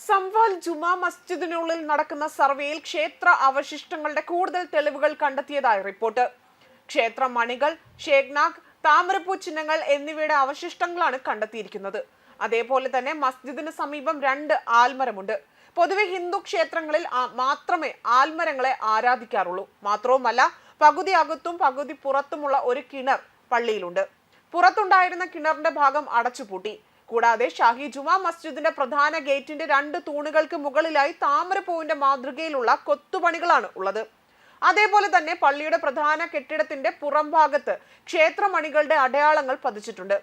സംവാൽ ജുമാ മസ്ജിദിനുള്ളിൽ നടക്കുന്ന സർവേയിൽ ക്ഷേത്ര അവശിഷ്ടങ്ങളുടെ കൂടുതൽ തെളിവുകൾ കണ്ടെത്തിയതായി റിപ്പോർട്ട്. ക്ഷേത്ര മണികൾ, ഷേഖ്നാഗ്, താമരപ്പൂ ചിഹ്നങ്ങൾ എന്നിവയുടെ അവശിഷ്ടങ്ങളാണ് കണ്ടെത്തിയിരിക്കുന്നത്. അതേപോലെ തന്നെ മസ്ജിദിന് സമീപം 2 ആൽമരമുണ്ട്. പൊതുവെ ഹിന്ദു ക്ഷേത്രങ്ങളിൽ മാത്രമേ ആൽമരങ്ങളെ ആരാധിക്കാറുള്ളൂ. മാത്രവുമല്ല, പകുതി അകത്തും പകുതി പുറത്തുമുള്ള ഒരു കിണർ പള്ളിയിലുണ്ട്. പുറത്തുണ്ടായിരുന്ന കിണറിന്റെ ഭാഗം അടച്ചുപൂട്ടി. കൂടാതെ ഷാഹി ജുമാ മസ്ജിദിന്റെ പ്രധാന ഗേറ്റിന്റെ 2 തൂണുകൾക്ക് മുകളിലായി താമരപ്പൂവിന്റെ മാതൃകയിലുള്ള കൊത്തുപണികളാണ് ഉള്ളത്. അതേപോലെ തന്നെ പള്ളിയുടെ പ്രധാന കെട്ടിടത്തിന്റെ പുറംഭാഗത്ത് ക്ഷേത്രമണികളുടെ അടയാളങ്ങൾ പതിച്ചിട്ടുണ്ട്.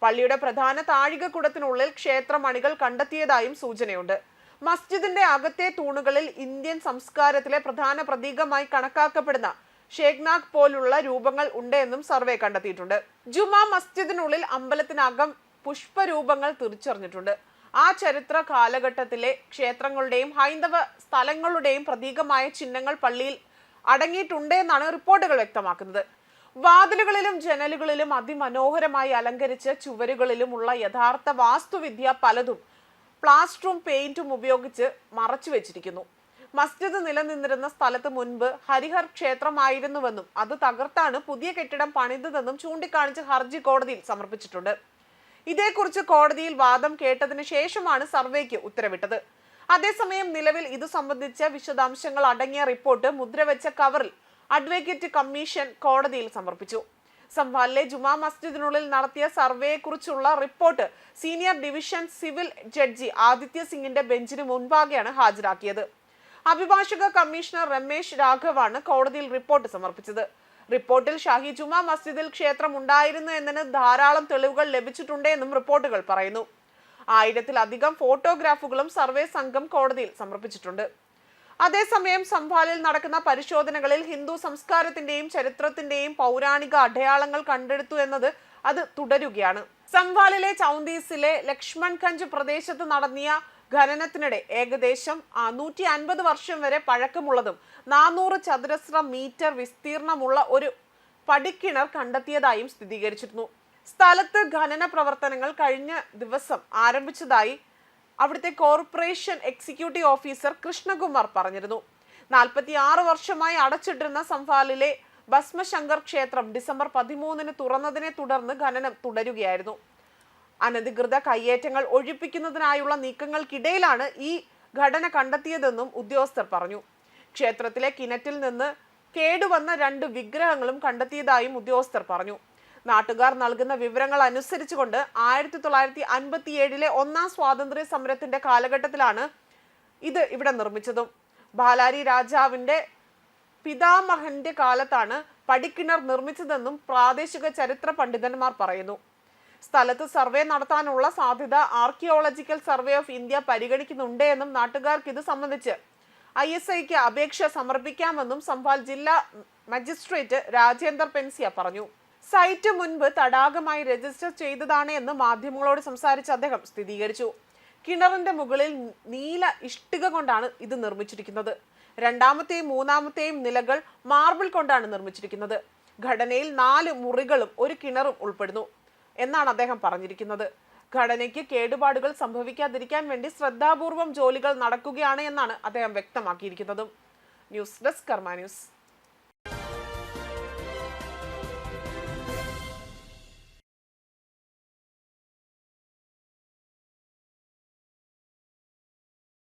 പള്ളിയുടെ പ്രധാന താഴികക്കുടത്തിനുള്ളിൽ ക്ഷേത്രമണികൾ കണ്ടെത്തിയതായും സൂചനയുണ്ട്. മസ്ജിദിന്റെ അകത്തെ തൂണുകളിൽ ഇന്ത്യൻ സംസ്കാരത്തിലെ പ്രധാന പ്രതീകമായി കണക്കാക്കപ്പെടുന്ന ഷേഖ്നാഗ് പോലുള്ള രൂപങ്ങൾ ഉണ്ട് എന്നും സർവേ കണ്ടെത്തിയിട്ടുണ്ട്. ജുമാ മസ്ജിദിനുള്ളിൽ അമ്പലത്തിനകം പുഷ്പരൂപങ്ങൾ തിരിച്ചറിഞ്ഞിട്ടുണ്ട്. ആ ചരിത്ര കാലഘട്ടത്തിലെ ക്ഷേത്രങ്ങളുടെയും ഹൈന്ദവ സ്ഥലങ്ങളുടെയും പ്രതീകമായ ചിഹ്നങ്ങൾ പള്ളിയിൽ അടങ്ങിയിട്ടുണ്ട് എന്നാണ് റിപ്പോർട്ടുകൾ വ്യക്തമാക്കുന്നത്. വാതിലുകളിലും ജനലുകളിലും അതിമനോഹരമായി അലങ്കരിച്ച ചുവരുകളിലുമുള്ള യഥാർത്ഥ വാസ്തുവിദ്യ പലതും പ്ലാസ്റ്ററും പെയിന്റും ഉപയോഗിച്ച് മറച്ചു വെച്ചിരിക്കുന്നു. മസ്ജിദ് നിലനിന്നിരുന്ന സ്ഥലത്ത് മുൻപ് ഹരിഹർ ക്ഷേത്രമായിരുന്നുവെന്നും അത് തകർത്താണ് പുതിയ കെട്ടിടം പണിതതെന്നും ചൂണ്ടിക്കാണിച്ച് ഹർജി കോടതിയിൽ സമർപ്പിച്ചിട്ടുണ്ട്. ഇതേക്കുറിച്ച് കോടതിയിൽ വാദം കേട്ടതിന് ശേഷമാണ് സർവേക്ക് ഉത്തരവിട്ടത്. അതേസമയം നിലവിൽ ഇത് സംബന്ധിച്ച വിശദാംശങ്ങൾ അടങ്ങിയ റിപ്പോർട്ട് മുദ്രവെച്ച കവറിൽ അഡ്വക്കേറ്റ് കമ്മീഷൻ കോടതിയിൽ സമർപ്പിച്ചു. സംവാലിലെ ജുമാ മസ്ജിദിനുള്ളിൽ നടത്തിയ സർവേയെക്കുറിച്ചുള്ള report senior division civil judge Aditya സിംഗിന്റെ ബെഞ്ചിന് മുൻപാകെയാണ് ഹാജരാക്കിയത്. അഭിഭാഷക കമ്മീഷണർ രമേശ് രാഘവാണ് കോടതിയിൽ റിപ്പോർട്ട് സമർപ്പിച്ചത്. റിപ്പോർട്ടിൽ ഷാഹി ജുമാ മസ്ജിദിൽ ക്ഷേത്രം ഉണ്ടായിരുന്നു എന്നതിന് ധാരാളം തെളിവുകൾ ലഭിച്ചിട്ടുണ്ട് എന്നും റിപ്പോർട്ടുകൾ പറയുന്നു. 1000-ലധികം ഫോട്ടോഗ്രാഫുകളും സർവേ സംഘം കോടതിയിൽ സമർപ്പിച്ചിട്ടുണ്ട്. അതേസമയം സംവാലിൽ നടക്കുന്ന പരിശോധനകളിൽ ഹിന്ദു സംസ്കാരത്തിന്റെയും ചരിത്രത്തിന്റെയും പൗരാണിക അടയാളങ്ങൾ കണ്ടെടുത്തു എന്നത് അത് തുടരുകയാണ്. സംവാലിലെ ചൗന്തീസിലെ ലക്ഷ്മൺഗഞ്ച് പ്രദേശത്ത് നടന്നിയ ഖനനത്തിനിടെ ഏകദേശം 150 വർഷം വരെ പഴക്കമുള്ളതും 400 ചതുരശ്ര മീറ്റർ വിസ്തീർണമുള്ള ഒരു പടിക്കിണർ കണ്ടെത്തിയതായും സ്ഥിരീകരിച്ചിരുന്നു. സ്ഥലത്ത് ഖനന പ്രവർത്തനങ്ങൾ കഴിഞ്ഞ ദിവസം ആരംഭിച്ചതായി അവിടുത്തെ കോർപ്പറേഷൻ എക്സിക്യൂട്ടീവ് ഓഫീസർ കൃഷ്ണകുമാർ പറഞ്ഞിരുന്നു. 46 വർഷമായി അടച്ചിട്ടിരുന്ന സംവാലിലെ ഭസ്മശങ്കർ ക്ഷേത്രം ഡിസംബർ 13-ന് തുറന്നതിനെ തുടർന്ന് ഖനനം തുടരുകയായിരുന്നു. അനധികൃത കയ്യേറ്റങ്ങൾ ഒഴിപ്പിക്കുന്നതിനായുള്ള നീക്കങ്ങൾക്കിടയിലാണ് ഈ ഘടന കണ്ടെത്തിയതെന്നും ഉദ്യോഗസ്ഥർ പറഞ്ഞു. ക്ഷേത്രത്തിലെ കിണറ്റിൽ നിന്ന് കേടുവന്ന 2 വിഗ്രഹങ്ങളും കണ്ടെത്തിയതായും ഉദ്യോഗസ്ഥർ പറഞ്ഞു. നാട്ടുകാർ നൽകുന്ന വിവരങ്ങൾ അനുസരിച്ചുകൊണ്ട് 1957-ലെ 1ാം സ്വാതന്ത്ര്യ സമരത്തിന്റെ കാലഘട്ടത്തിലാണ് ഇത് ഇവിടെ നിർമ്മിച്ചതും. ബാലാരി രാജാവിന്റെ പിതാമഹന്റെ കാലത്താണ് പടിക്കിണർ നിർമ്മിച്ചതെന്നും പ്രാദേശിക ചരിത്ര പണ്ഡിതന്മാർ പറയുന്നു. സ്ഥലത്ത് സർവേ നടത്താനുള്ള സാധ്യത ആർക്കിയോളജിക്കൽ സർവേ ഓഫ് ഇന്ത്യ പരിഗണിക്കുന്നുണ്ട് എന്നും നാട്ടുകാർക്ക് ഇത് സംബന്ധിച്ച് ISIക്ക് അപേക്ഷ സമർപ്പിക്കാമെന്നും സംവാൽ ജില്ലാ മജിസ്ട്രേറ്റ് രാജേന്ദർ പെൻസിയ പറഞ്ഞു. സൈറ്റ് മുൻപ് തടാകമായി രജിസ്റ്റർ ചെയ്തതാണ് എന്ന് മാധ്യമങ്ങളോട് സംസാരിച്ച അദ്ദേഹം സ്ഥിരീകരിച്ചു. കിണറിന്റെ മുകളിൽ നീല ഇഷ്ടിക കൊണ്ടാണ് ഇത് നിർമ്മിച്ചിരിക്കുന്നത്. 2ാമത്തെയും 3ാമത്തെയും നിലകൾ മാർബിൾ കൊണ്ടാണ് നിർമ്മിച്ചിരിക്കുന്നത്. ഘടനയിൽ 4 മുറികളും ഒരു കിണറും ഉൾപ്പെടുന്നു എന്നാണ് അദ്ദേഹം പറഞ്ഞിരിക്കുന്നത്. ഘടനയ്ക്ക് കേടുപാടുകൾ സംഭവിക്കാതിരിക്കാൻ വേണ്ടി ശ്രദ്ധാപൂർവം ജോലികൾ നടക്കുകയാണ് എന്നാണ് അദ്ദേഹം വ്യക്തമാക്കിയിരിക്കുന്നത്. ന്യൂസ് ഡെസ്ക് കർമ്മ ന്യൂസ്.